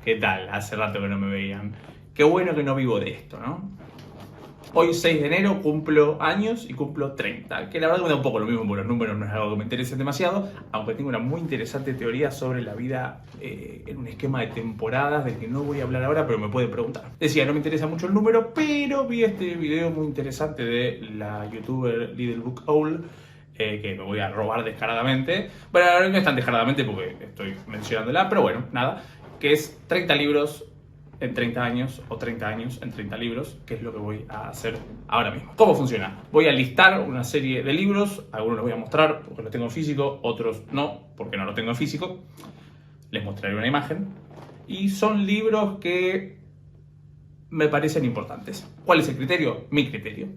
¿Qué tal? Hace rato que no me veían. Qué bueno que no vivo de esto, ¿no? Hoy 6 de enero cumplo años y cumplo 30, que la verdad me da un poco lo mismo porque los números no es algo que me interese demasiado, aunque tengo una muy interesante teoría sobre la vida en un esquema de temporadas del que no voy a hablar ahora, pero me pueden preguntar. Decía, no me interesa mucho el número, pero vi este video muy interesante de la youtuber Little Book Owl, que me voy a robar descaradamente. Bueno, no es tan descaradamente porque estoy mencionándola, pero bueno, nada, que es 30 libros en 30 años o 30 años en 30 libros, que es lo que voy a hacer ahora mismo. ¿Cómo funciona? Voy a listar una serie de libros, algunos los voy a mostrar porque los tengo en físico, otros no, porque no los tengo en físico. Les mostraré una imagen. Y son libros que me parecen importantes. ¿Cuál es el criterio? Mi criterio.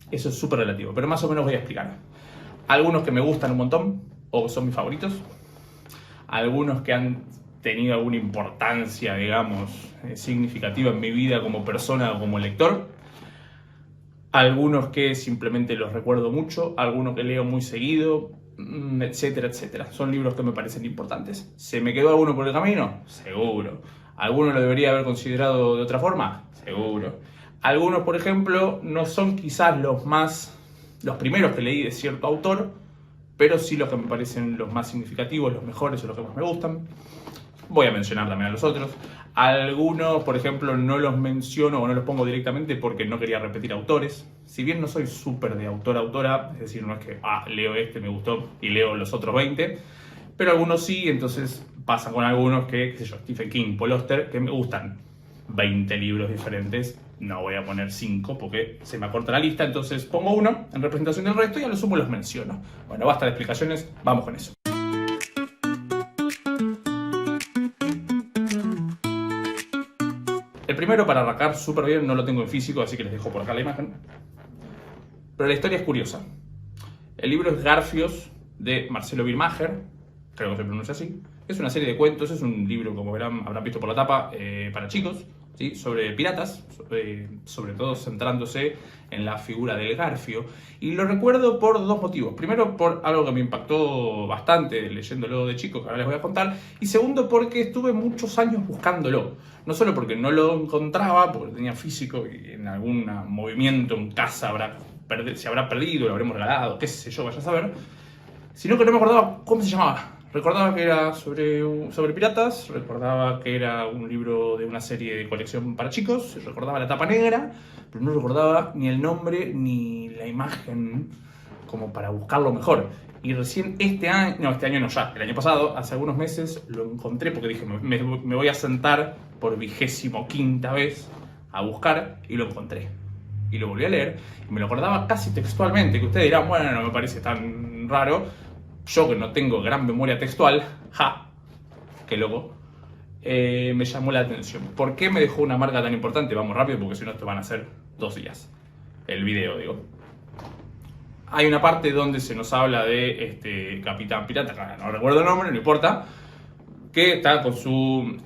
Eso es súper relativo, pero más o menos voy a explicar. Algunos que me gustan un montón, o son mis favoritos. Algunos que han tenido alguna importancia, digamos, significativa en mi vida como persona o como lector. Algunos que simplemente los recuerdo mucho, algunos que leo muy seguido, etcétera, etcétera. Son libros que me parecen importantes. ¿Se me quedó alguno por el camino? Seguro. ¿Alguno lo debería haber considerado de otra forma? Seguro. Algunos, por ejemplo, no son quizás los primeros que leí de cierto autor, pero sí los que me parecen los más significativos, los mejores o los que más me gustan. Voy a mencionar también a los otros. Algunos, por ejemplo, no los menciono o no los pongo directamente porque no quería repetir autores. Si bien no soy súper de autora, es decir, no es que leo este, me gustó y leo los otros 20, pero algunos sí, entonces pasa con algunos que, qué sé yo, Stephen King, Paul Auster, que me gustan 20 libros diferentes. No voy a poner 5 porque se me acorta la lista, entonces pongo uno en representación del resto y a lo sumo los menciono. Bueno, basta de explicaciones, vamos con eso. El primero, para arrancar súper bien, no lo tengo en físico, así que les dejo por acá la imagen. Pero la historia es curiosa. El libro es Garfios, de Marcelo Birmacher, creo que se pronuncia así. Es una serie de cuentos, es un libro, como verán, habrán visto por la tapa, para chicos, ¿sí? Sobre piratas, sobre todo centrándose en la figura del Garfio. Y lo recuerdo por dos motivos. Primero, por algo que me impactó bastante leyéndolo de chico, que ahora les voy a contar. Y segundo, porque estuve muchos años buscándolo. No solo porque no lo encontraba, porque lo tenía físico y en algún movimiento en casa se habrá perdido, lo habremos regalado, qué sé yo, vaya a saber, sino que no me acordaba cómo se llamaba. Recordaba que era sobre piratas, recordaba que era un libro de una serie de colección para chicos, recordaba la tapa negra, pero no recordaba ni el nombre ni la imagen como para buscarlo mejor. Y recién este año no, ya, el año pasado, hace algunos meses, lo encontré porque dije, me voy a sentar por 25ª vez a buscar y lo encontré. Y lo volví a leer y me lo acordaba casi textualmente, que ustedes dirán, bueno, no me parece tan raro. Yo que no tengo gran memoria textual, qué loco, me llamó la atención. ¿Por qué me dejó una marca tan importante? Vamos rápido porque si no esto van a ser 2 días. El video, digo. Hay una parte donde se nos habla de este capitán pirata, no recuerdo el nombre, no importa, que está con su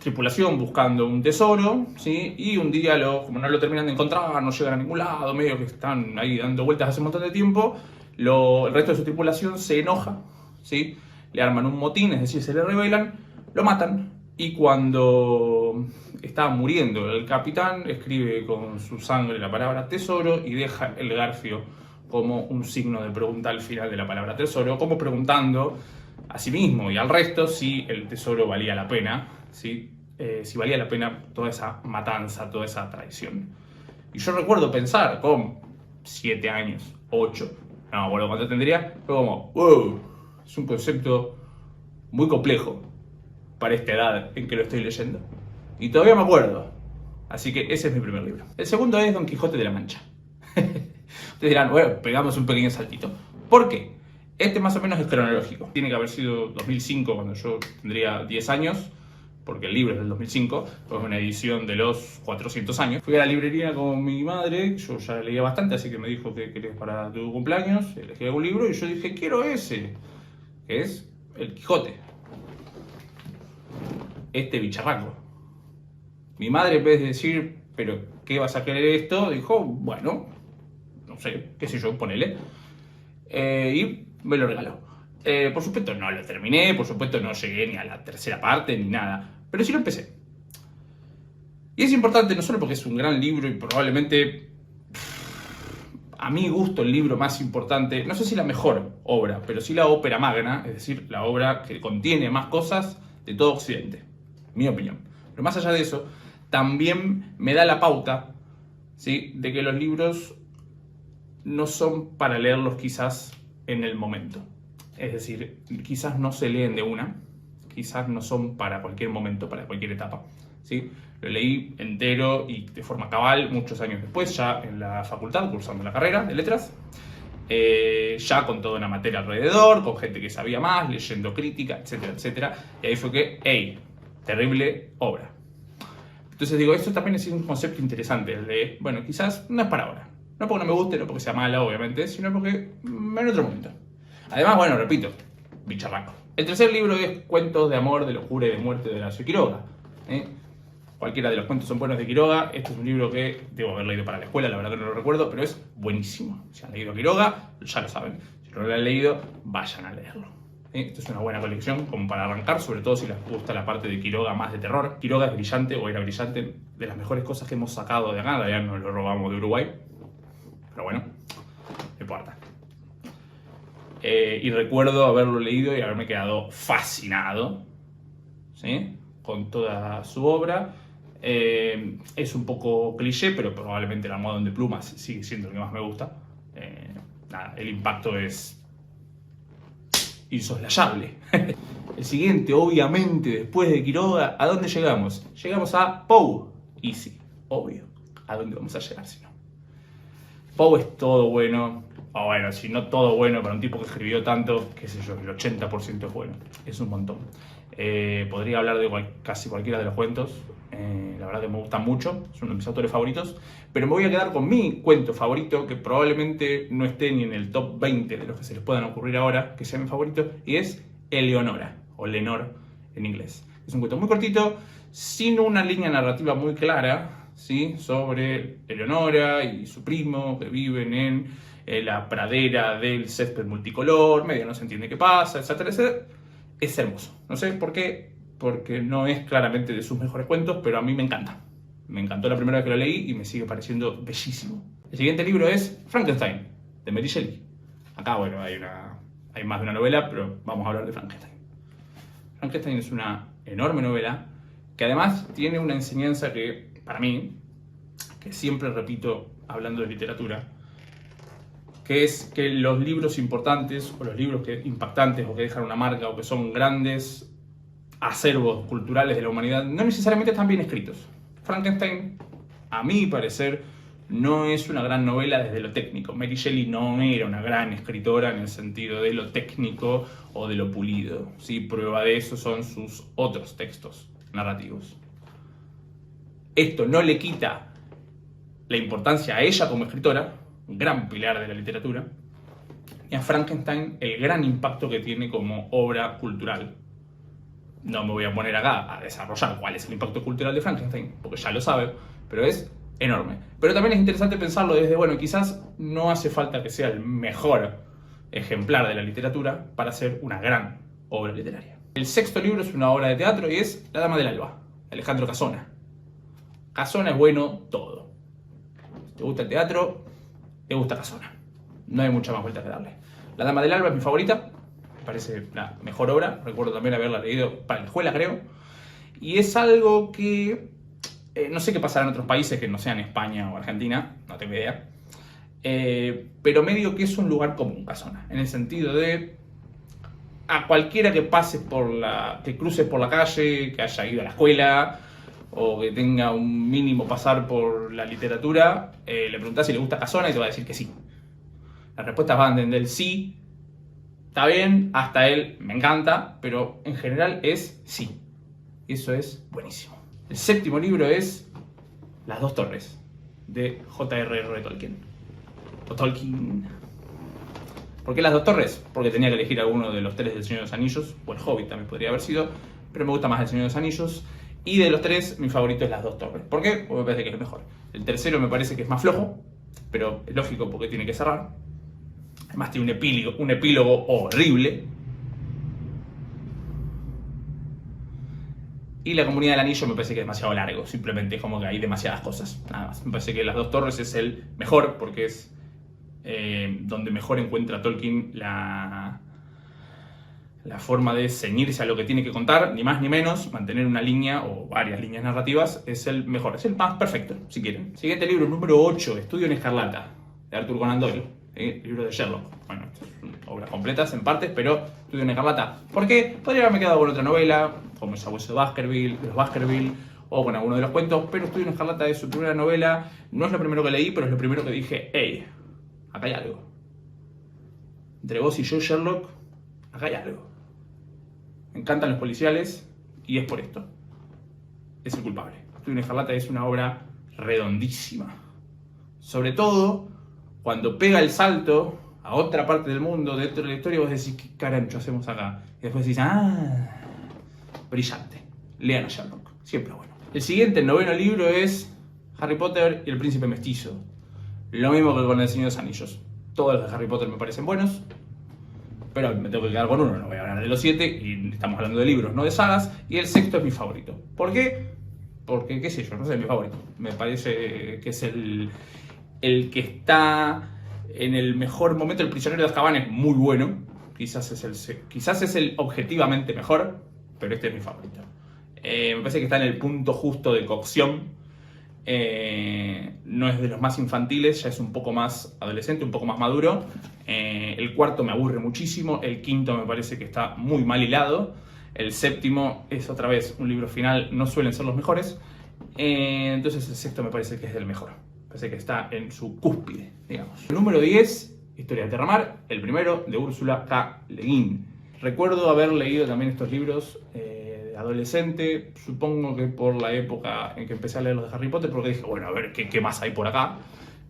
tripulación buscando un tesoro, ¿sí? Y un día, como no lo terminan de encontrar, no llegan a ningún lado, medio que están ahí dando vueltas hace un montón de tiempo, el resto de su tripulación se enoja, ¿sí? Le arman un motín, es decir, se le rebelan, lo matan, y cuando está muriendo el capitán, escribe con su sangre la palabra tesoro y deja el garfio como un signo de pregunta al final de la palabra tesoro, como preguntando a sí mismo y al resto si el tesoro valía la pena, ¿sí? Si valía la pena toda esa matanza, toda esa traición. Y yo recuerdo pensar con 7 años, 8, no me acuerdo cuánto tendría, pero como, wow, es un concepto muy complejo para esta edad en que lo estoy leyendo. Y todavía me acuerdo. Así que ese es mi primer libro. El segundo es Don Quijote de la Mancha. Ustedes dirán, bueno, pegamos un pequeño saltito. ¿Por qué? Este más o menos es cronológico. Tiene que haber sido 2005, cuando yo tendría 10 años, porque el libro es del 2005, fue una edición de los 400 años. Fui a la librería con mi madre, yo ya leía bastante, así que me dijo que querés para tu cumpleaños, elegí algún libro y yo dije, quiero ese, que es El Quijote. Este bicharraco. Mi madre, en vez de decir, ¿pero qué vas a querer esto?, dijo, bueno, no sé, qué sé yo, ponele. Y me lo regaló. Por supuesto no lo terminé, por supuesto no llegué ni a la tercera parte ni nada, pero sí lo empecé. Y es importante no solo porque es un gran libro y probablemente, a mi gusto, el libro más importante, no sé si la mejor obra, pero sí la ópera magna, es decir, la obra que contiene más cosas de todo Occidente, mi opinión. Pero más allá de eso, también me da la pauta, ¿sí?, de que los libros no son para leerlos quizás en el momento. Es decir, quizás no se leen de una, quizás no son para cualquier momento, para cualquier etapa, ¿sí? Lo leí entero y de forma cabal muchos años después, ya en la facultad, cursando la carrera de letras, ya con toda una materia alrededor, con gente que sabía más, leyendo crítica, etcétera, etcétera. Y ahí fue que, hey, terrible obra. Entonces digo, esto también es un concepto interesante, el de, bueno, quizás no es para ahora. No porque no me guste, no porque sea mala, obviamente, sino porque en otro momento. Además, bueno, repito, bicharraco. El tercer libro es Cuentos de amor, de locura y de muerte de Horacio Quiroga. Cualquiera de los cuentos son buenos de Quiroga. Este es un libro que debo haber leído para la escuela, la verdad que no lo recuerdo, pero es buenísimo. Si han leído a Quiroga, ya lo saben. Si no lo han leído, vayan a leerlo. Esto es una buena colección como para arrancar, sobre todo si les gusta la parte de Quiroga más de terror. Quiroga es brillante, o era brillante, de las mejores cosas que hemos sacado de acá. Ya nos lo robamos de Uruguay, pero bueno, no importa. Y recuerdo haberlo leído y haberme quedado fascinado, ¿sí?, con toda su obra. Es un poco cliché, pero probablemente El almohadón de plumas sigue siendo el que más me gusta. Nada, el impacto es insoslayable. El siguiente, obviamente, después de Quiroga, ¿a dónde llegamos? Llegamos a Poe. Y sí, obvio, ¿a dónde vamos a llegar si no? Poe es todo bueno, o bueno, si no todo bueno para un tipo que escribió tanto, qué sé yo, el 80% es bueno, es un montón. Podría hablar de casi cualquiera de los cuentos, la verdad que me gusta mucho, es uno de mis autores favoritos, pero me voy a quedar con mi cuento favorito, que probablemente no esté ni en el top 20 de los que se les puedan ocurrir ahora, que sea mi favorito, y es Eleonora, o Lenore en inglés. Es un cuento muy cortito, sin una línea narrativa muy clara, ¿sí?, sobre Eleonora y su primo que viven en la pradera del césped multicolor, medio no se entiende qué pasa, etcétera, etcétera. Es hermoso. No sé por qué, porque no es claramente de sus mejores cuentos, pero a mí me encanta. Me encantó la primera vez que lo leí y me sigue pareciendo bellísimo. El siguiente libro es Frankenstein, de Mary Shelley. Acá, bueno, hay más de una novela, pero vamos a hablar de Frankenstein. Frankenstein es una enorme novela que además tiene una enseñanza que, para mí, que siempre repito hablando de literatura, que es que los libros importantes, o los libros impactantes, o que dejan una marca, o que son grandes acervos culturales de la humanidad, no necesariamente están bien escritos. Frankenstein, a mi parecer, no es una gran novela desde lo técnico. Mary Shelley no era una gran escritora en el sentido de lo técnico o de lo pulido, ¿sí? Prueba de eso son sus otros textos narrativos. Esto no le quita la importancia a ella como escritora, un gran pilar de la literatura, y a Frankenstein el gran impacto que tiene como obra cultural. No me voy a poner acá a desarrollar cuál es el impacto cultural de Frankenstein, porque ya lo sabe, pero es enorme. Pero también es interesante pensarlo desde, bueno, quizás no hace falta que sea el mejor ejemplar de la literatura para hacer una gran obra literaria. El sexto libro es una obra de teatro y es La Dama del Alba, de Alejandro Casona. Casona es bueno todo. Si te gusta el teatro, te gusta Casona. No hay mucha más vuelta que darle. La Dama del Alba es mi favorita. Me parece la mejor obra. Recuerdo también haberla leído para la escuela, creo. Y es algo que no sé qué pasará en otros países que no sean España o Argentina. No tengo idea. Pero medio que es un lugar común, Casona. En el sentido de a cualquiera que pase que cruce por la calle, que haya ido a la escuela, o que tenga un mínimo pasar por la literatura, le preguntás si le gusta Casona y te va a decir que sí. Las respuestas van desde el sí, está bien, hasta el me encanta, pero en general es sí. Y eso es buenísimo. El séptimo libro es Las dos torres, de J.R.R. Tolkien. O Tolkien. ¿Por qué Las dos torres? Porque tenía que elegir alguno de los tres del Señor de los Anillos, o el Hobbit también podría haber sido, pero me gusta más el Señor de los Anillos. Y de los tres, mi favorito es Las dos torres. ¿Por qué? Porque me parece que es el mejor. El tercero me parece que es más flojo, pero es lógico porque tiene que cerrar. Además tiene un epílogo horrible. Y La Comunidad del Anillo me parece que es demasiado largo, simplemente es como que hay demasiadas cosas, nada más. Me parece que Las Dos Torres es el mejor, porque es donde mejor encuentra Tolkien la forma de ceñirse a lo que tiene que contar, ni más ni menos, mantener una línea o varias líneas narrativas, es el mejor, es el más perfecto, si quieren. Siguiente libro, número 8, Estudio en Escarlata, de Arthur Conan Doyle, el libro de Sherlock. Bueno, obras completas en partes, pero Estudio en Escarlata. ¿Por qué? Podría haberme quedado con otra novela, como El Sabueso de los Baskerville, o con alguno de los cuentos, pero Estudio en Escarlata es su primera novela, no es lo primero que leí, pero es lo primero que dije, hey, acá hay algo. Entre vos y yo, Sherlock, acá hay algo. Me encantan los policiales y es por esto. Es el culpable. Estudio en Escarlata es una obra redondísima. Sobre todo cuando pega el salto a otra parte del mundo, dentro de la historia, vos decís, ¿qué carancho hacemos acá? Y después decís, brillante. Lean a Sherlock. Siempre bueno. El siguiente, el noveno libro es Harry Potter y el Príncipe Mestizo. Lo mismo que con El Señor de los Anillos. Todos los de Harry Potter me parecen buenos, pero me tengo que quedar con uno, no voy a hablar de los 7, y estamos hablando de libros, no de sagas, y el sexto es mi favorito. ¿Por qué? Porque, qué sé yo, no sé, es mi favorito. Me parece que es el que está en el mejor momento. El Prisionero de Azkaban es muy bueno, quizás es el objetivamente mejor, pero este es mi favorito. Me parece que está en el punto justo de cocción. No es de los más infantiles, ya es un poco más adolescente, un poco más maduro. El cuarto me aburre muchísimo, el quinto me parece que está muy mal hilado, el séptimo es otra vez un libro final, no suelen ser los mejores, entonces el sexto me parece que es el mejor, me parece que está en su cúspide, digamos. El número 10, Historia de Terramar, el primero de Úrsula K. Le Guin. Recuerdo haber leído también estos libros adolescente, supongo que por la época en que empecé a leer los de Harry Potter, porque dije, bueno, a ver qué más hay por acá.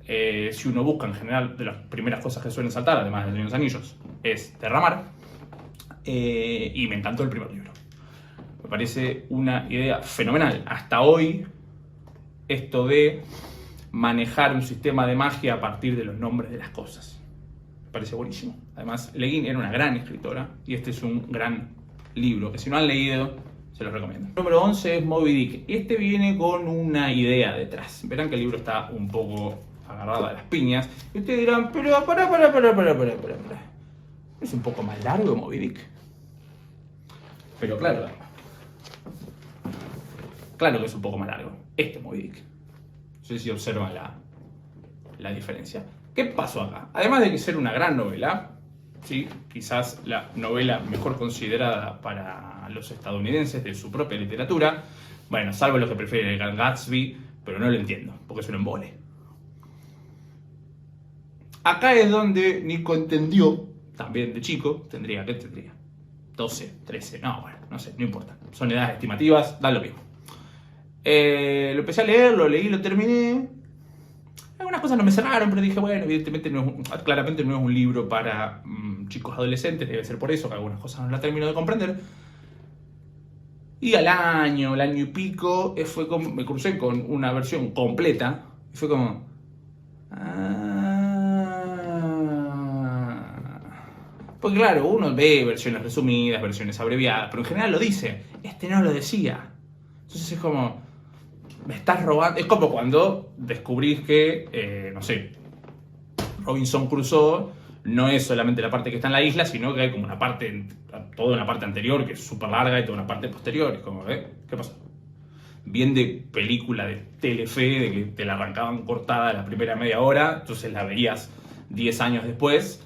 Si uno busca en general, de las primeras cosas que suelen saltar, además de Señor de los Anillos, es Terramar, y me encantó el primer libro. Me parece una idea fenomenal. Hasta hoy, esto de manejar un sistema de magia a partir de los nombres de las cosas. Me parece buenísimo. Además, Le Guin era una gran escritora, y este es un gran libro, que si no han leído, se los recomiendo. El número 11 es Moby Dick. Este viene con una idea detrás. Verán que el libro está un poco agarrado a las piñas. Y ustedes dirán, pero pará. ¿Es un poco más largo Moby Dick? Pero claro que es un poco más largo. Este Moby Dick. No sé si observan la diferencia. ¿Qué pasó acá? Además de que ser una gran novela, ¿sí? Quizás la novela mejor considerada para los estadounidenses de su propia literatura, bueno, salvo los que prefieren el Gran Gatsby, pero no lo entiendo, porque es un embole. Acá es donde Nico entendió, también de chico, ¿qué tendría? 12, 13, no, bueno, no sé, no importa. Son edades estimativas, da lo mismo. Lo empecé a leer, lo leí, lo terminé. Algunas cosas no me cerraron, pero dije, bueno, evidentemente claramente no es un libro para chicos adolescentes, debe ser por eso que algunas cosas no las termino de comprender. Y al año y pico, me crucé con una versión completa, y fue como... Porque claro, uno ve versiones resumidas, versiones abreviadas, pero en general lo dice. Este no lo decía. Entonces es como... me estás robando. Es como cuando descubrís que, no sé, Robinson Crusoe no es solamente la parte que está en la isla, sino que hay como toda una parte anterior que es súper larga y toda una parte posterior. Es como, ¿qué pasó? Bien de película de Telefe, de que te la arrancaban cortada la primera media hora, entonces la veías 10 años después,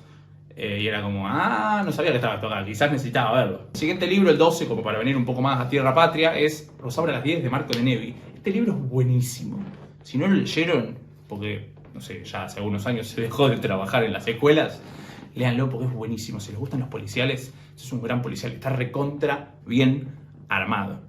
y era como, no sabía que estaba esto acá, quizás necesitaba verlo. El siguiente libro, el 12, como para venir un poco más a tierra patria, es Rosaura a las 10 de Marco de Nevi. Este libro es buenísimo. Si no lo leyeron, porque, no sé, ya hace algunos años se dejó de trabajar en las escuelas, léanlo porque es buenísimo. Si les gustan los policiales, es un gran policial. Está recontra bien armado.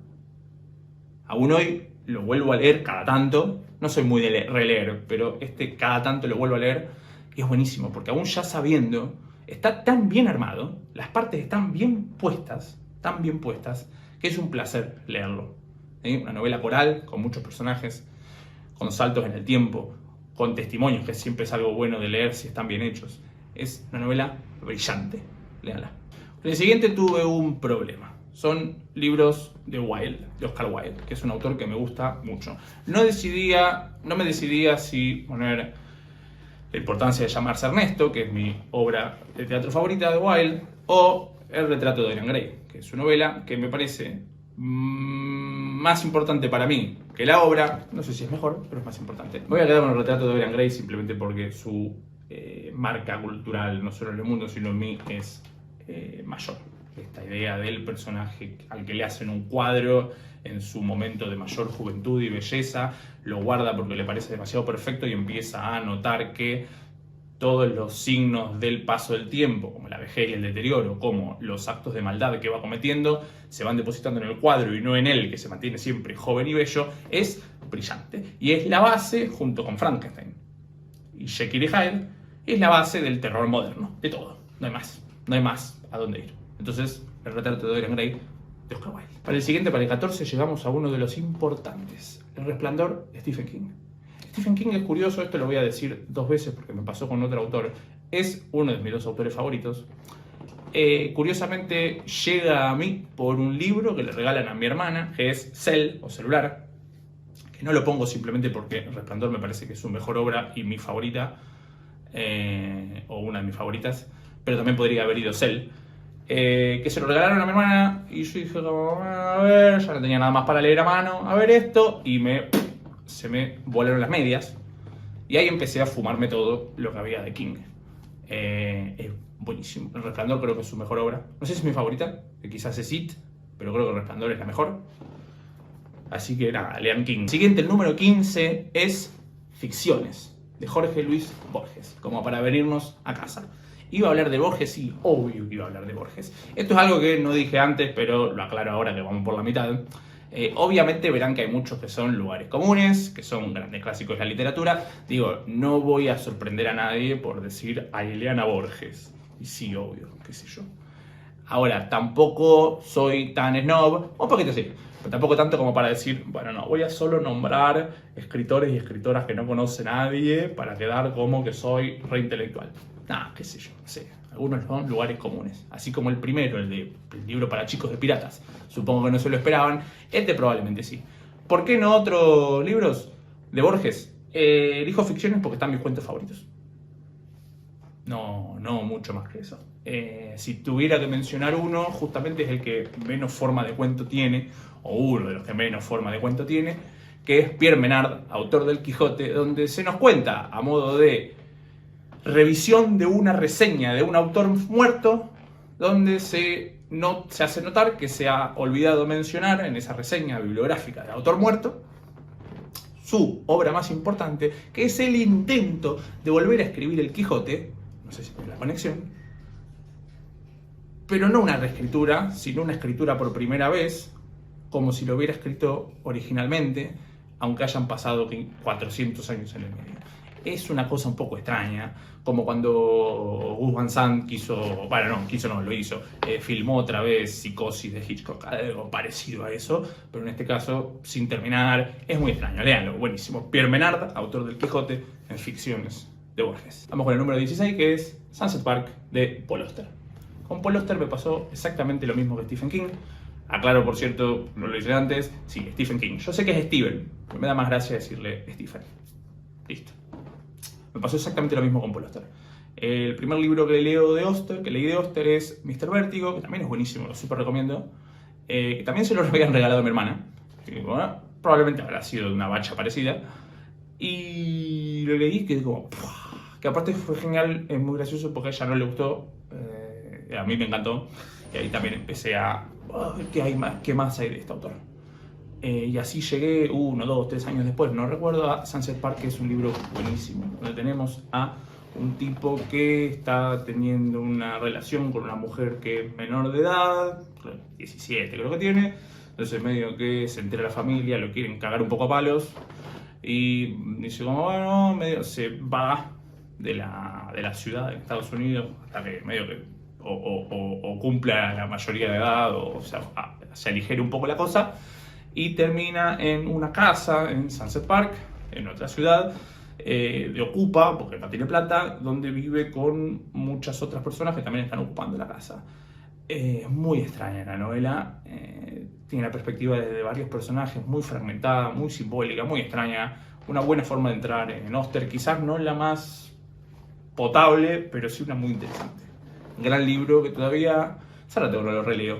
Aún hoy lo vuelvo a leer cada tanto. No soy muy de releer, pero cada tanto lo vuelvo a leer y es buenísimo. Porque aún ya sabiendo, está tan bien armado, las partes están bien puestas, que es un placer leerlo. Una novela coral, con muchos personajes, con saltos en el tiempo, con testimonios, que siempre es algo bueno de leer si están bien hechos. Es una novela brillante, léanla. En el siguiente tuve un problema. son libros de Wilde, de Oscar Wilde, que es un autor que me gusta mucho. No me decidía si poner La importancia de llamarse Ernesto, que es mi obra de teatro favorita de Wilde, o El retrato de Dorian Gray, que es su novela que me parece más importante para mí que la obra. No sé si es mejor, pero es más importante. Me voy a quedar con El retrato de Dorian Gray simplemente porque su marca cultural, no solo en el mundo, sino en mí, es mayor. Esta idea del personaje al que le hacen un cuadro en su momento de mayor juventud y belleza, lo guarda porque le parece demasiado perfecto y empieza a notar que todos los signos del paso del tiempo, como la vejez y el deterioro, como los actos de maldad que va cometiendo, se van depositando en el cuadro y no en él, que se mantiene siempre joven y bello, es brillante. Y es la base, junto con Frankenstein y Jekyll y Hyde, es la base del terror moderno, de todo. No hay más a dónde ir. Entonces, El retrato de Dorian Gray, de Oscar Wilde. Para el siguiente, para el 14, llegamos a uno de los importantes. El Resplandor, de Stephen King. Stephen King es curioso, esto lo voy a decir 2 veces porque me pasó con otro autor. Es uno de mis 2 autores favoritos. Curiosamente, llega a mí por un libro que le regalan a mi hermana, que es Cell, o Celular. Que no lo pongo simplemente porque El Resplandor me parece que es su mejor obra y mi favorita, o una de mis favoritas, pero también podría haber ido Cell. Que se lo regalaron a mi hermana y yo dije, a ver, ya no tenía nada más para leer a mano, a ver esto, y se me volaron las medias y ahí empecé a fumarme todo lo que había de King. Es buenísimo. El Resplandor creo que es su mejor obra. No sé si es mi favorita, que quizás es It, pero creo que El Resplandor es la mejor. Así que nada, lean King. Siguiente, el número 15 es Ficciones, de Jorge Luis Borges, como para venirnos a casa. ¿Iba a hablar de Borges? Sí, obvio que iba a hablar de Borges. Esto es algo que no dije antes, pero lo aclaro ahora que vamos por la mitad. Obviamente verán que hay muchos que son lugares comunes, que son grandes clásicos de la literatura. Digo, no voy a sorprender a nadie por decir a Eliana Borges. Y sí, obvio, qué sé yo. Ahora, tampoco soy tan snob, un poquito sí, pero tampoco tanto como para decir, bueno, no, voy a solo nombrar escritores y escritoras que no conoce nadie para quedar como que soy reintelectual. Nah, qué sé yo, no sé. Algunos son lugares comunes. Así como el primero, el libro para chicos de piratas. Supongo que no se lo esperaban. Este probablemente sí. ¿Por qué no otros libros de Borges? Elijo Ficciones porque están mis cuentos favoritos. No mucho más que eso. Si tuviera que mencionar uno, justamente es el que menos forma de cuento tiene, o uno de los que menos forma de cuento tiene, que es Pierre Menard, autor del Quijote, donde se nos cuenta, a modo de revisión de una reseña de un autor muerto, donde se hace notar que se ha olvidado mencionar en esa reseña bibliográfica de autor muerto su obra más importante, que es el intento de volver a escribir el Quijote. No sé si es la conexión, pero no una reescritura, sino una escritura por primera vez, como si lo hubiera escrito originalmente, aunque hayan pasado 400 años en el medio. Es una cosa un poco extraña, como cuando Gus Van Sant filmó otra vez Psicosis de Hitchcock, algo parecido a eso, pero en este caso sin terminar. Es muy extraño, léanlo, buenísimo. Pierre Menard, autor del Quijote, en Ficciones de Borges. Vamos con el número 16, que es Sunset Park, de Paul Auster. Con Paul Auster me pasó exactamente lo mismo que Stephen King. Aclaro, por cierto, no lo hice antes, sí, Stephen King. Yo sé que es Steven, pero me da más gracia decirle Stephen. Listo. Me pasó exactamente lo mismo con Paul Auster. El primer libro que leí de Auster es Mr. Vértigo, que también es buenísimo, lo súper recomiendo. Que también se lo habían regalado a mi hermana. Que, bueno, probablemente habrá sido de una bacha parecida. Y lo leí que como... que aparte fue genial, es muy gracioso porque a ella no le gustó. A mí me encantó. Y ahí también empecé a... ¿Qué más hay de este autor? Y así llegué 1, 2, 3 años después, no recuerdo, a Sunset Park, que es un libro buenísimo, donde tenemos a un tipo que está teniendo una relación con una mujer que es menor de edad, 17 creo que tiene, entonces medio que se entera la familia, lo quieren cagar un poco a palos, y dice como, bueno, medio se va de la ciudad de Estados Unidos hasta que medio que o cumpla la mayoría de edad, o sea, se aligere un poco la cosa. Y termina en una casa en Sunset Park, en otra ciudad, de ocupa, porque no tiene plata, donde vive con muchas otras personas que también están ocupando la casa. Es muy extraña la novela, tiene la perspectiva de varios personajes, muy fragmentada, muy simbólica, muy extraña, una buena forma de entrar en Oster, quizás no la más potable, pero sí una muy interesante. Gran libro que todavía, ahora tengo que lo releo,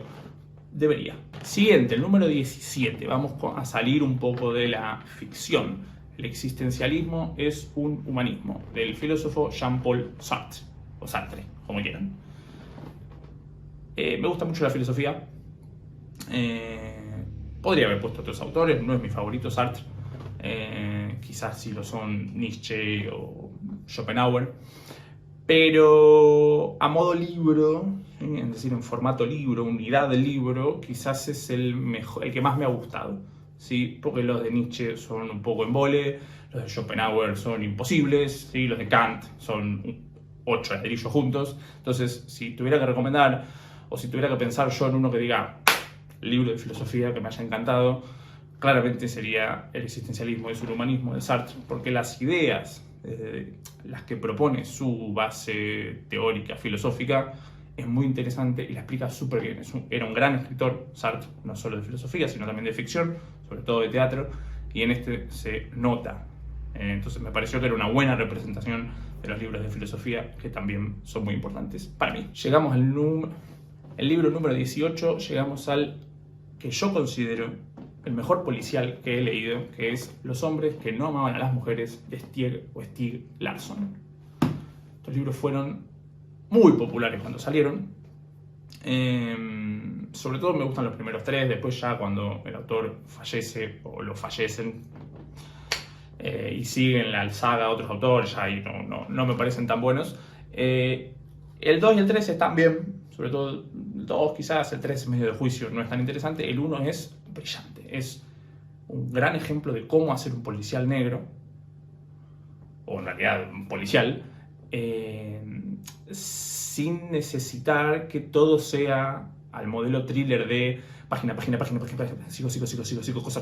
debería. Siguiente, el número 17, vamos a salir un poco de la ficción. El existencialismo es un humanismo, del filósofo Jean-Paul Sartre, o Sartre, como quieran. Me gusta mucho la filosofía. Podría haber puesto otros autores, no es mi favorito Sartre. Quizás sí lo son Nietzsche o Schopenhauer. Pero a modo libro, es decir, en formato libro, unidad de libro, quizás es el que más me ha gustado. ¿Sí? Porque los de Nietzsche son un poco embole, los de Schopenhauer son imposibles, ¿sí? Los de Kant son 8 ladrillos juntos. Entonces, si tuviera que recomendar, o si tuviera que pensar yo en uno que diga libro de filosofía que me haya encantado, claramente sería El existencialismo y el humanismo de Sartre, porque las ideas, las que propone su base teórica, filosófica, es muy interesante y la explica súper bien. Era un gran escritor, Sartre, no solo de filosofía, sino también de ficción, sobre todo de teatro, y en este se nota. Entonces me pareció que era una buena representación de los libros de filosofía, que también son muy importantes para mí. Llegamos al libro número 18, llegamos al que yo considero el mejor policial que he leído, que es Los hombres que no amaban a las mujeres, de Stieg Larsson. Estos libros fueron muy populares cuando salieron. Sobre todo me gustan los primeros 3, después ya cuando el autor fallece o lo fallecen y siguen la saga otros autores, ya ahí no me parecen tan buenos. El 2 y el 3 están bien, sobre todo el 2 quizás, el 3 es medio de juicio, no es tan interesante. El 1 es brillante, es un gran ejemplo de cómo hacer un policial negro, o en realidad un policial, sin necesitar que todo sea al modelo thriller de página, sigo, cosa.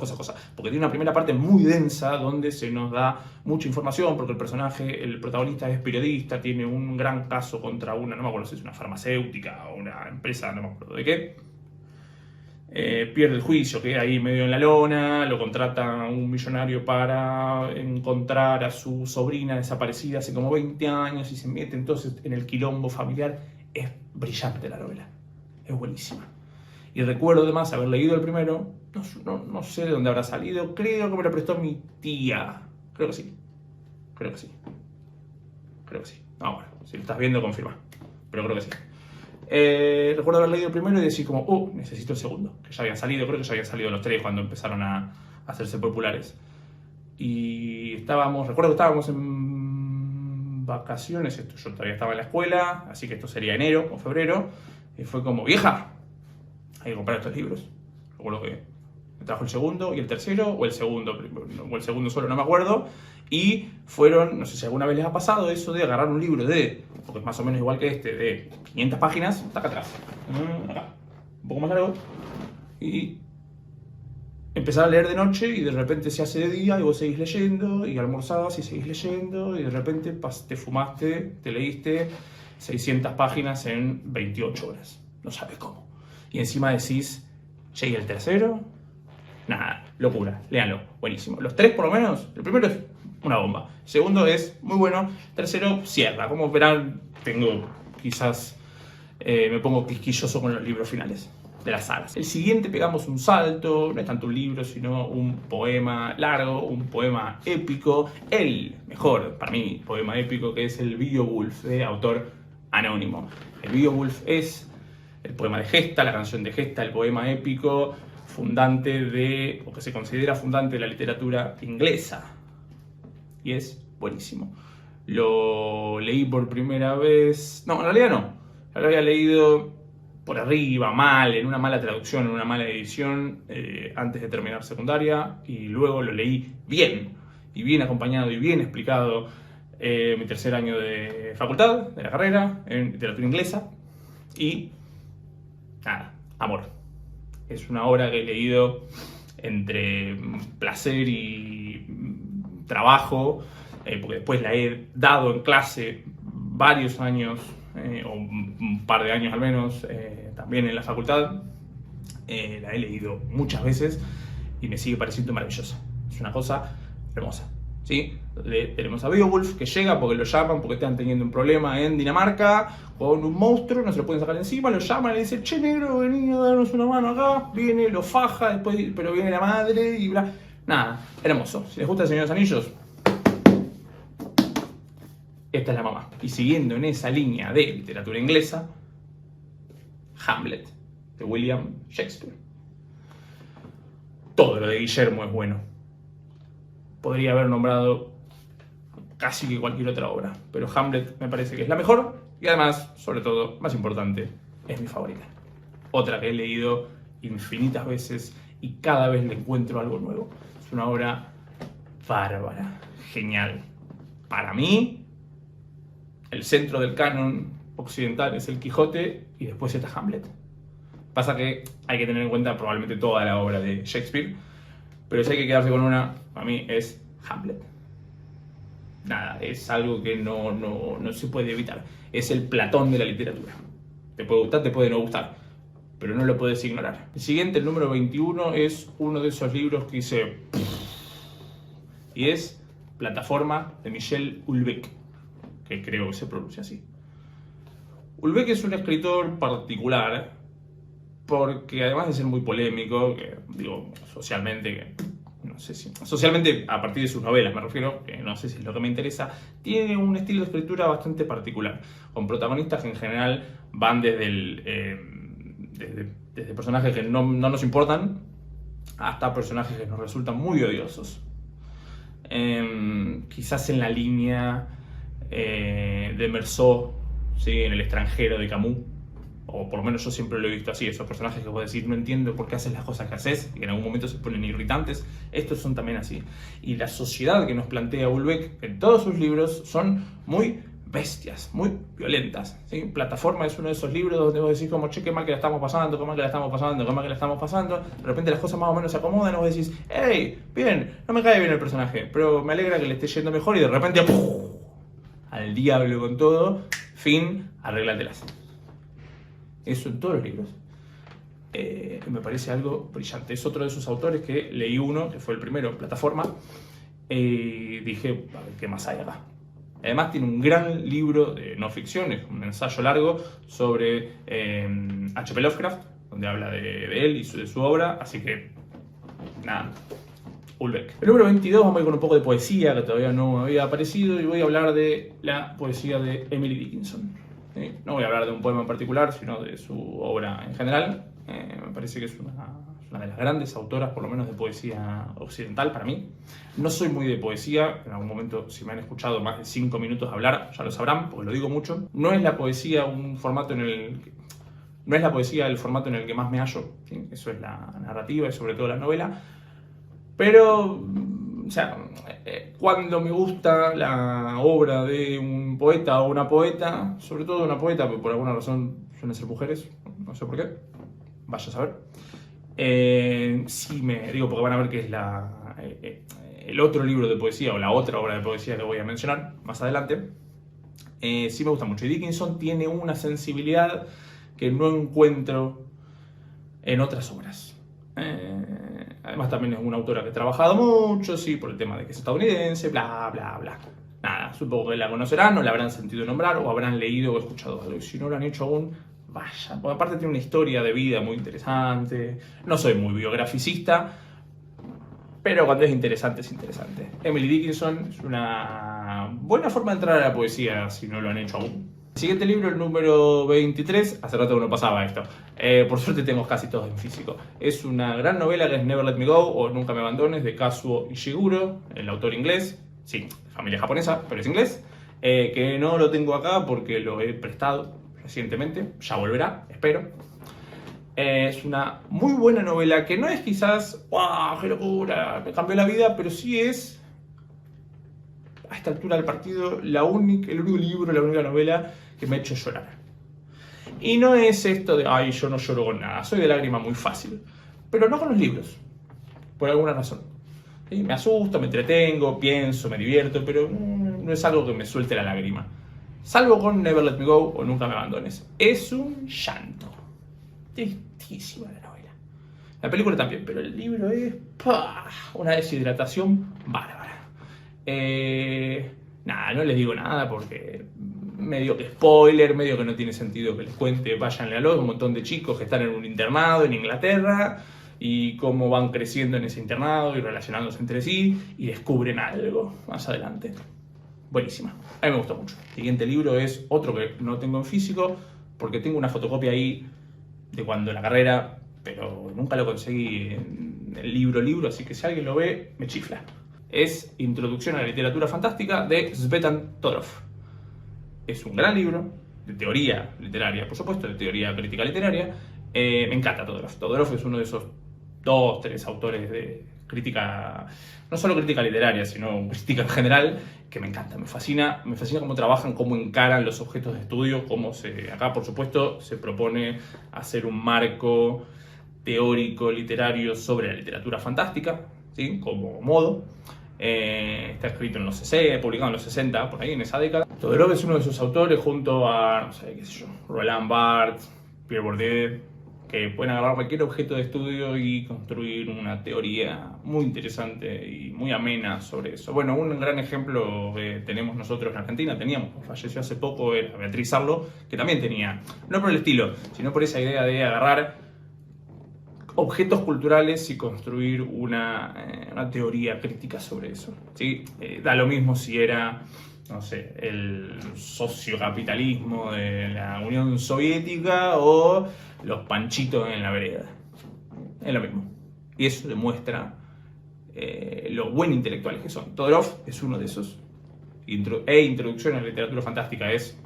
Porque tiene una primera parte muy densa donde se nos da mucha información, porque el protagonista es periodista, tiene un gran caso contra una, no me acuerdo si es una farmacéutica o una empresa, no me acuerdo de qué. Pierde el juicio, queda ahí medio en la lona, lo contrata un millonario para encontrar a su sobrina desaparecida hace como 20 años y se mete entonces en el quilombo familiar. Es brillante la novela, es buenísima. Y recuerdo además haber leído el primero, no sé de dónde habrá salido, creo que me lo prestó mi tía, creo que sí. No, bueno, si lo estás viendo confirma, pero creo que sí. Recuerdo haber leído el primero y decir como, necesito el segundo, que ya habían salido, creo que ya habían salido los 3 cuando empezaron a hacerse populares. Y recuerdo que estábamos en vacaciones, yo todavía estaba en la escuela, así que esto sería enero o febrero, y fue como, vieja, hay que comprar estos libros. Recuerdo que me trajo el segundo y el tercero, o el segundo solo, no me acuerdo. Y fueron, no sé si alguna vez les ha pasado eso de agarrar un libro porque es más o menos igual que este, de 500 páginas, está acá atrás, acá, un poco más largo, y empezar a leer de noche y de repente se hace de día y vos seguís leyendo, y almorzás y seguís leyendo, y de repente te leíste 600 páginas en 28 horas. No sabes cómo. Y encima decís, che, ¿y el tercero? Nada, locura, léanlo, buenísimo. Los 3 por lo menos, el primero es una bomba, el segundo es muy bueno, el tercero cierra. Como verán, me pongo quisquilloso con los libros finales de las sagas. El siguiente pegamos un salto, no es tanto un libro, sino un poema largo, un poema épico, el mejor, para mí, poema épico, que es el Beowulf, de autor anónimo. El Beowulf es el poema de Gesta, la canción de Gesta, el poema épico o que se considera fundante de la literatura inglesa. Y es buenísimo. Lo leí por primera vez... No, en realidad no. Lo había leído por arriba, mal, en una mala traducción, en una mala edición, antes de terminar secundaria, y luego lo leí bien, y bien acompañado y bien explicado mi tercer año de facultad, de la carrera, en literatura inglesa, y nada, amor. Es una obra que he leído entre placer y trabajo, porque después la he dado en clase varios años, o un par de años al menos, también en la facultad. La he leído muchas veces y me sigue pareciendo maravillosa. Es una cosa hermosa. ¿Sí? Tenemos a Beowulf que llega porque lo llaman, porque están teniendo un problema en Dinamarca con un monstruo, no se lo pueden sacar encima, lo llaman y le dicen, che negro, vení a darnos una mano acá, viene, lo faja, después, pero viene la madre y bla. Nada, hermoso. Si les gusta El Señor de los Anillos, esta es la mamá. Y siguiendo en esa línea de literatura inglesa, Hamlet, de William Shakespeare. Todo lo de Guillermo es bueno. Podría haber nombrado casi que cualquier otra obra, pero Hamlet me parece que es la mejor y además, sobre todo, más importante, es mi favorita. Otra que he leído infinitas veces y cada vez le encuentro algo nuevo. Es una obra bárbara, genial. Para mí, el centro del canon occidental es el Quijote y después está Hamlet. Pasa que hay que tener en cuenta probablemente toda la obra de Shakespeare, pero si hay que quedarse con una, para mí es Hamlet. Nada, es algo que no se puede evitar. Es el Platón de la literatura. Te puede gustar, te puede no gustar, pero no lo puedes ignorar. El siguiente, el número 21, es uno de esos libros que hice... Y es Plataforma, de Michel Houellebecq, que creo que se pronuncia así. Houellebecq es un escritor particular, porque además de ser muy polémico, que digo, socialmente, no sé si... Socialmente, a partir de sus novelas me refiero, que no sé si es lo que me interesa, tiene un estilo de escritura bastante particular, con protagonistas que en general van desde personajes que no nos importan, hasta personajes que nos resultan muy odiosos. Quizás en la línea de Meursault, ¿sí? En El extranjero de Camus, o por lo menos yo siempre lo he visto así, esos personajes que vos decís, no entiendo por qué haces las cosas que haces, y que en algún momento se ponen irritantes, estos son también así. Y la sociedad que nos plantea Houellebecq en todos sus libros son muy bestias, muy violentas, ¿sí? Plataforma es uno de esos libros donde vos decís como, che, qué mal que la estamos pasando, qué mal que la estamos pasando, qué mal que la estamos pasando, de repente las cosas más o menos se acomodan y vos decís, hey, bien, no me cae bien el personaje, pero me alegra que le esté yendo mejor y de repente, ¡puf!, al diablo con todo, fin, arréglatelas. Eso en todos los libros. Me parece algo brillante. Es otro de esos autores que leí uno, que fue el primero, Plataforma, y dije, a ver, ¿qué más hay acá? Además tiene un gran libro de no ficción, es un ensayo largo sobre H.P. Lovecraft, donde habla de él y de su obra, así que, nada, Houellebecq. El número 22, vamos a ir con un poco de poesía, que todavía no había aparecido, y voy a hablar de la poesía de Emily Dickinson. ¿Sí? No voy a hablar de un poema en particular, sino de su obra en general. Me parece que es una de las grandes autoras, por lo menos de poesía occidental para mí. No soy muy de poesía, en algún momento si me han escuchado más de 5 minutos hablar, ya lo sabrán, porque lo digo mucho. No es la poesía un formato en el que... No es la poesía el formato en el que más me hallo, ¿sí? Eso es la narrativa y sobre todo la novela. Pero, o sea, cuando me gusta la obra de un poeta o una poeta, sobre todo una poeta, porque por alguna razón suelen ser mujeres, no sé por qué, vaya a saber. Sí me digo, porque van a ver que es el otro libro de poesía o la otra obra de poesía que voy a mencionar más adelante. Sí me gusta mucho. Y Dickinson tiene una sensibilidad que no encuentro en otras obras. Además también es una autora que ha trabajado mucho, sí, por el tema de que es estadounidense, bla, bla, bla. Nada, supongo que la conocerán, o la habrán sentido nombrar, o habrán leído o escuchado algo. Y si no lo han hecho aún, vaya. Porque aparte tiene una historia de vida muy interesante. No soy muy biograficista, pero cuando es interesante, es interesante. Emily Dickinson es una buena forma de entrar a la poesía si no lo han hecho aún. Siguiente libro, el número 23, hace rato que no pasaba esto, por suerte tengo casi todos en físico. Es una gran novela que es Never Let Me Go o Nunca Me Abandones, de Kazuo Ishiguro, el autor inglés, sí, familia japonesa, pero es inglés, que no lo tengo acá porque lo he prestado recientemente, ya volverá, espero. Es una muy buena novela que no es quizás, ¡wow, qué locura, me cambió la vida!, pero sí es, a esta altura del partido, el único libro, la única novela que me ha hecho llorar. Y no es esto de, ay, yo no lloro con nada, soy de lágrima muy fácil, pero no con los libros, por alguna razón. ¿Sí? Me asusto, me entretengo, pienso, me divierto, pero no es algo que me suelte la lágrima. Salvo con Never Let Me Go o Nunca Me Abandones. Es un llanto. tristísima la novela. La película también, pero el libro es una deshidratación bárbara. Nada, no les digo nada porque medio que spoiler, medio que no tiene sentido que les cuente. Váyanle a un montón de chicos que están en un internado en Inglaterra y cómo van creciendo en ese internado y relacionándose entre sí y descubren algo más adelante. Buenísima, a mí me gustó mucho. El siguiente libro es otro que no tengo en físico porque tengo una fotocopia ahí de cuando la carrera, pero nunca lo conseguí en el libro, así que si alguien lo ve, me chifla. Es Introducción a la literatura fantástica de Tzvetan Todorov. Es un gran libro de teoría literaria, por supuesto, de teoría crítica literaria. Me encanta Todorov. Todorov es uno de esos 2, 3 autores de crítica, no solo crítica literaria, sino crítica en general, que me encanta, me fascina cómo trabajan, cómo encaran los objetos de estudio, acá por supuesto se propone hacer un marco teórico literario sobre la literatura fantástica, ¿sí? Como modo. Está escrito en los 60, publicado en los 60, por ahí en esa década. Todorov es uno de sus autores junto a, no sé, qué sé yo, Roland Barthes, Pierre Bourdieu, que pueden agarrar cualquier objeto de estudio y construir una teoría muy interesante y muy amena sobre eso. Bueno, un gran ejemplo que tenemos nosotros en Argentina, falleció hace poco, era Beatriz Arlo, que también tenía, no por el estilo, sino por esa idea de agarrar objetos culturales y construir una teoría crítica sobre eso, ¿sí? Da lo mismo si era, no sé, el sociocapitalismo de la Unión Soviética o los panchitos en la vereda. Es lo mismo. Y eso demuestra lo buen intelectuales que son. Todorov es uno de esos. Introducción a la literatura fantástica es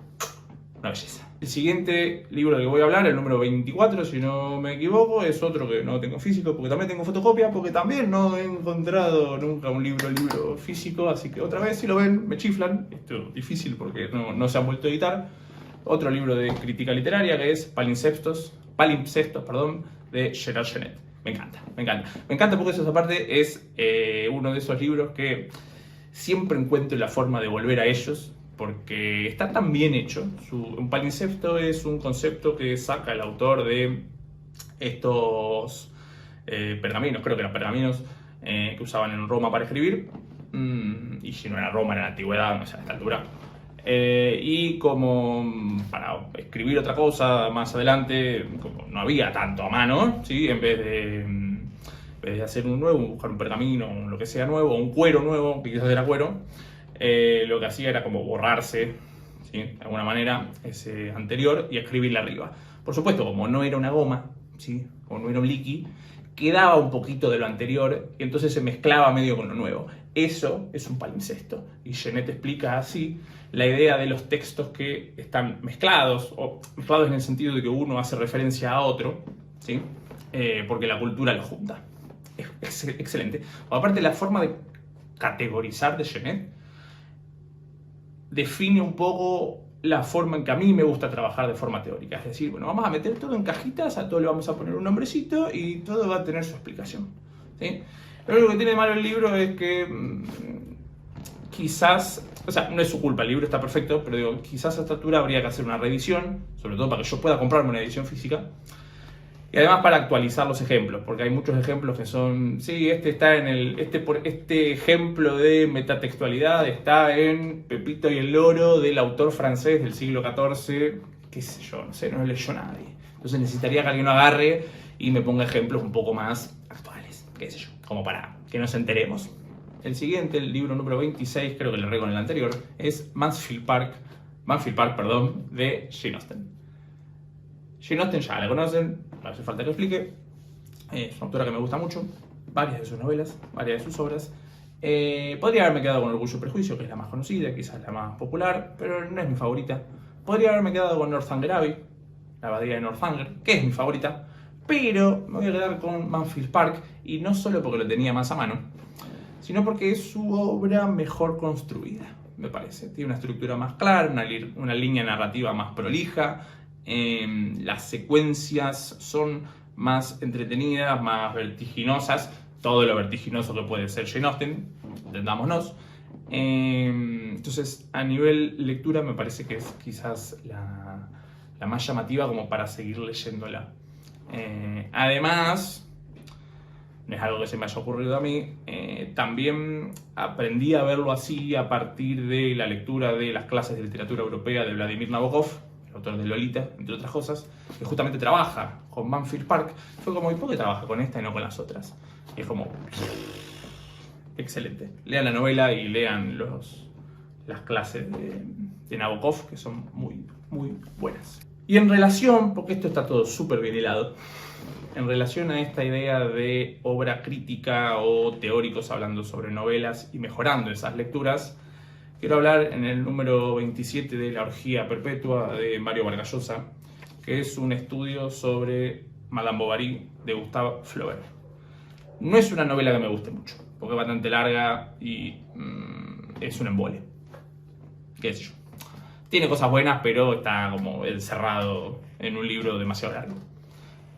una belleza. El siguiente libro del que voy a hablar, el número 24, si no me equivoco, es otro que no tengo físico, porque también tengo fotocopia, porque también no he encontrado nunca un libro físico, así que otra vez, si lo ven, me chiflan. Esto es difícil porque no se han vuelto a editar. Otro libro de crítica literaria que es Palimpsestos, de Gerard Genette. Me encanta porque eso aparte es uno de esos libros que siempre encuentro la forma de volver a ellos, porque está tan bien hecho. Un palimpsesto es un concepto que saca el autor de estos pergaminos, creo que eran pergaminos que usaban en Roma para escribir, y si no era Roma, era la antigüedad, no sé, a esta altura. Y como para escribir otra cosa más adelante, como no había tanto a mano, ¿sí? En vez de hacer un nuevo, buscar un pergamino, lo que sea nuevo, un cuero nuevo, que quizás era cuero, lo que hacía era como borrarse, ¿sí? De alguna manera ese anterior y escribirle arriba. Por supuesto, como no era una goma, ¿sí? O no era un liqui, quedaba un poquito de lo anterior y entonces se mezclaba medio con lo nuevo. Eso es un palimpsesto. Y Genette explica así la idea de los textos que están mezclados, o mezclados en el sentido de que uno hace referencia a otro, ¿sí? Porque la cultura lo junta. Es excelente. Aparte, la forma de categorizar de Genette define un poco la forma en que a mí me gusta trabajar de forma teórica. Es decir, bueno, vamos a meter todo en cajitas, a todo le vamos a poner un nombrecito y todo va a tener su explicación, ¿sí? Lo único que tiene de malo el libro es que quizás, o sea, no es su culpa, el libro está perfecto, pero digo, quizás a esta altura habría que hacer una revisión, sobre todo para que yo pueda comprarme una edición física. Y además para actualizar los ejemplos, porque hay muchos ejemplos que son, sí, este está en este ejemplo de metatextualidad está en Pepito y el Loro del autor francés del siglo XIV, qué sé yo, no sé, no lo leyó nadie. Entonces necesitaría que alguien lo agarre y me ponga ejemplos un poco más actuales, qué sé yo, como para que nos enteremos. El siguiente, el libro número 26, creo que lo rego en el anterior, es Mansfield Park, de Jane Austen. Jane Austen ya la conocen, no hace falta que explique. Es una autora que me gusta mucho, varias de sus novelas, varias de sus obras. Podría haberme quedado con Orgullo y Prejuicio, que es la más conocida, quizás la más popular, pero no es mi favorita. Podría haberme quedado con Northanger Abbey, la abadía de Northanger, que es mi favorita, pero me voy a quedar con Mansfield Park, y no solo porque lo tenía más a mano, sino porque es su obra mejor construida, me parece. Tiene una estructura más clara, una línea narrativa más prolija. Las secuencias son más entretenidas, más vertiginosas, todo lo vertiginoso que puede ser Jane Austen, entendámonos. Entonces, a nivel lectura me parece que es quizás la más llamativa como para seguir leyéndola. Además, no es algo que se me haya ocurrido a mí, también aprendí a verlo así a partir de la lectura de las clases de literatura europea de Vladimir Nabokov, el autor de Lolita, entre otras cosas, que justamente trabaja con Banfield Park. Fue como, ¿y por qué trabaja con esta y no con las otras? Y es como, excelente. Lean la novela y lean las clases de Nabokov, que son muy, muy buenas. Y en relación, porque esto está todo súper bien hilado, en relación a esta idea de obra crítica o teóricos hablando sobre novelas y mejorando esas lecturas, quiero hablar en el número 27 de La orgía perpetua de Mario Vargas Llosa, que es un estudio sobre Madame Bovary de Gustave Flaubert. No es una novela que me guste mucho, porque es bastante larga y es un embole. ¿Qué sé yo? Tiene cosas buenas, pero está como encerrado en un libro demasiado largo.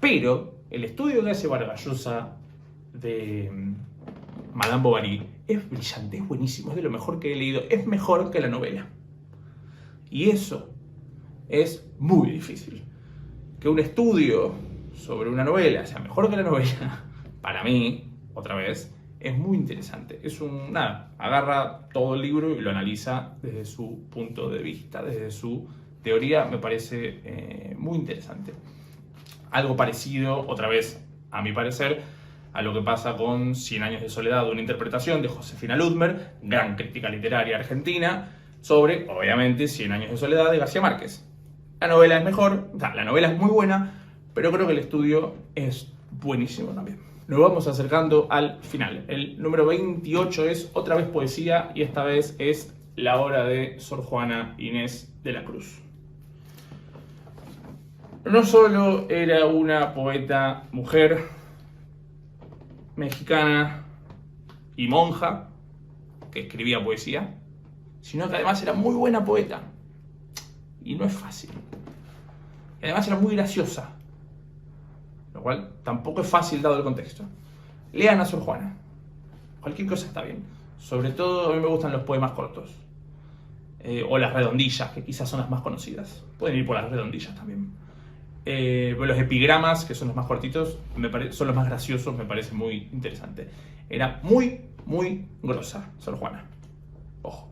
Pero el estudio que hace Vargas Llosa de Madame Bovary es brillante, es buenísimo, es de lo mejor que he leído, es mejor que la novela. Y eso es muy difícil. Que un estudio sobre una novela sea mejor que la novela, para mí, otra vez, es muy interesante. Agarra todo el libro y lo analiza desde su punto de vista, desde su teoría, me parece muy interesante. Algo parecido, otra vez, a mi parecer, a lo que pasa con 100 años de soledad, una interpretación de Josefina Ludmer, gran crítica literaria argentina, sobre, obviamente, 100 años de soledad de García Márquez. La novela es mejor, la novela es muy buena, pero creo que el estudio es buenísimo también. Nos vamos acercando al final. El número 28 es otra vez poesía y esta vez es la obra de Sor Juana Inés de la Cruz. No solo era una poeta mujer, mexicana y monja, que escribía poesía, sino que además era muy buena poeta. Y no es fácil. Y además era muy graciosa, lo cual tampoco es fácil dado el contexto. Lean a Sor Juana. Cualquier cosa está bien. Sobre todo a mí me gustan los poemas cortos. O las redondillas, que quizás son las más conocidas. Pueden ir por las redondillas también. Pero los epigramas, que son los más cortitos, son los más graciosos, me parece muy interesante. Era muy, muy grosa, Sor Juana. Ojo.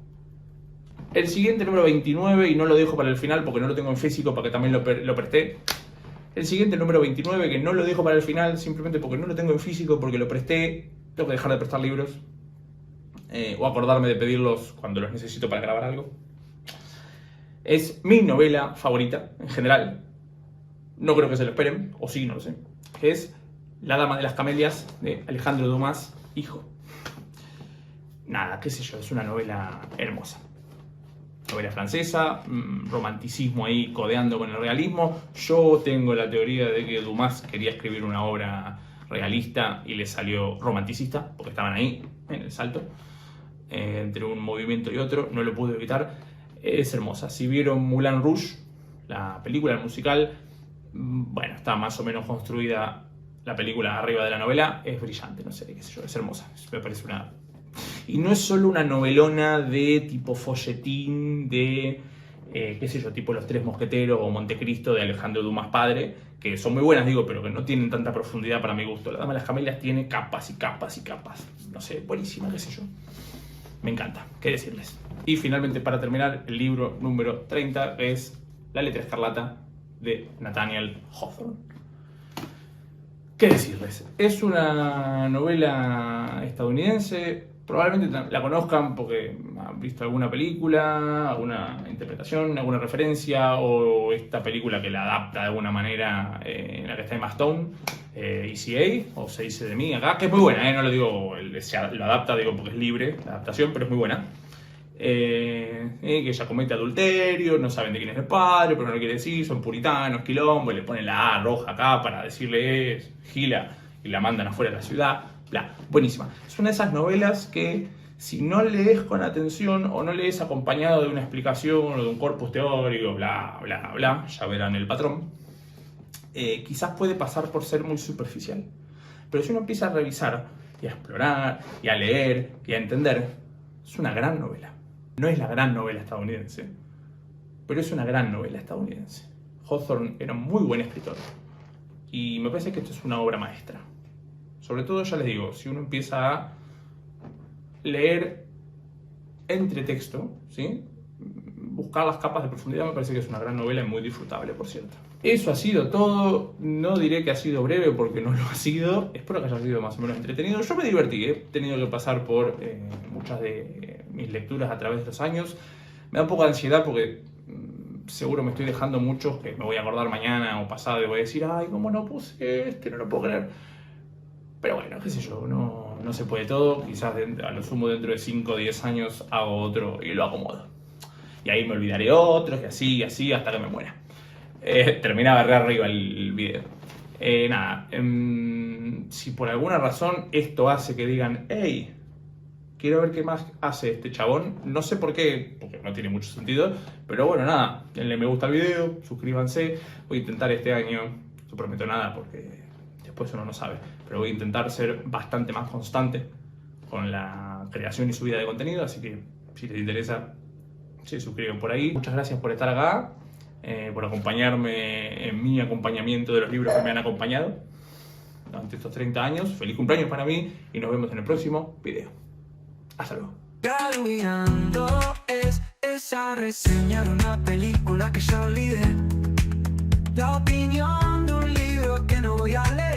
El siguiente, número 29, y no lo dejo para el final porque no lo tengo en físico, para que también lo presté. El siguiente, número 29, que no lo dejo para el final simplemente porque no lo tengo en físico, porque lo presté. Tengo que dejar de prestar libros. O acordarme de pedirlos cuando los necesito para grabar algo. Es mi novela favorita, en general. No creo que se lo esperen, o sí, no lo sé. Es La dama de las camelias, de Alejandro Dumas, hijo. Nada, qué sé yo, es una novela hermosa. Novela francesa, romanticismo ahí codeando con el realismo. Yo tengo la teoría de que Dumas quería escribir una obra realista y le salió romanticista, porque estaban ahí, en el salto, entre un movimiento y otro, no lo pude evitar. Es hermosa. Si vieron Moulin Rouge, la película, el musical, bueno, está más o menos construida la película arriba de la novela, es brillante, no sé, qué sé yo, es hermosa, me parece una... Y no es solo una novelona de tipo folletín, de, qué sé yo, tipo Los Tres Mosqueteros o Montecristo de Alejandro Dumas padre, que son muy buenas, digo, pero que no tienen tanta profundidad para mi gusto. La Dama de las Camelias tiene capas y capas y capas, no sé, buenísima, qué sé yo. Me encanta, qué decirles. Y finalmente, para terminar, el libro número 30 es La letra escarlata de Nathaniel Hawthorne. ¿Qué decirles? Es una novela estadounidense, probablemente la conozcan porque han visto alguna película, alguna interpretación, alguna referencia, o esta película que la adapta de alguna manera, en la que está Emma Stone, ECA, o Se dice de mí acá, que es muy buena, no lo digo, lo adapta, digo, porque es libre la adaptación, pero es muy buena. Que ella comete adulterio, no saben de quién es el padre, pero no lo quiere decir, son puritanos, quilombo, y le ponen la A roja acá para decirle gila, y la mandan afuera de la ciudad, bla, buenísima. Es una de esas novelas que si no lees con atención o no lees acompañado de una explicación o de un corpus teórico, bla, bla, bla, ya verán el patrón, quizás puede pasar por ser muy superficial. Pero si uno empieza a revisar y a explorar y a leer y a entender, es una gran novela. No es la gran novela estadounidense, pero es una gran novela estadounidense. Hawthorne era un muy buen escritor. Y me parece que esto es una obra maestra. Sobre todo, ya les digo, si uno empieza a leer entre texto, ¿sí? Buscar las capas de profundidad, me parece que es una gran novela y muy disfrutable, por cierto. Eso ha sido todo. No diré que ha sido breve porque no lo ha sido. Espero que haya sido más o menos entretenido. Yo me divertí, he tenido que pasar por muchas de mis lecturas a través de los años. Me da un poco de ansiedad porque seguro me estoy dejando muchos que me voy a acordar mañana o pasado y voy a decir, ay, ¿cómo no puse este? No lo puedo creer. Pero bueno, qué sé yo, no se puede todo. Quizás a lo sumo dentro de 5 o 10 años hago otro y lo acomodo. Y ahí me olvidaré otros, y así, hasta que me muera. Terminaba re arriba el video. Nada, si por alguna razón esto hace que digan, hey, quiero ver qué más hace este chabón. No sé por qué, porque no tiene mucho sentido. Pero bueno, nada, denle me gusta al video, suscríbanse. Voy a intentar este año, no prometo nada porque después uno no sabe, pero voy a intentar ser bastante más constante con la creación y subida de contenido. Así que si les interesa, se suscriben por ahí. Muchas gracias por estar acá, por acompañarme en mi acompañamiento de los libros que me han acompañado durante estos 30 años. Feliz cumpleaños para mí y nos vemos en el próximo video. Hasta luego. Caminando es esa reseña de una película que ya olvidé. La opinión de un libro que no voy a leer.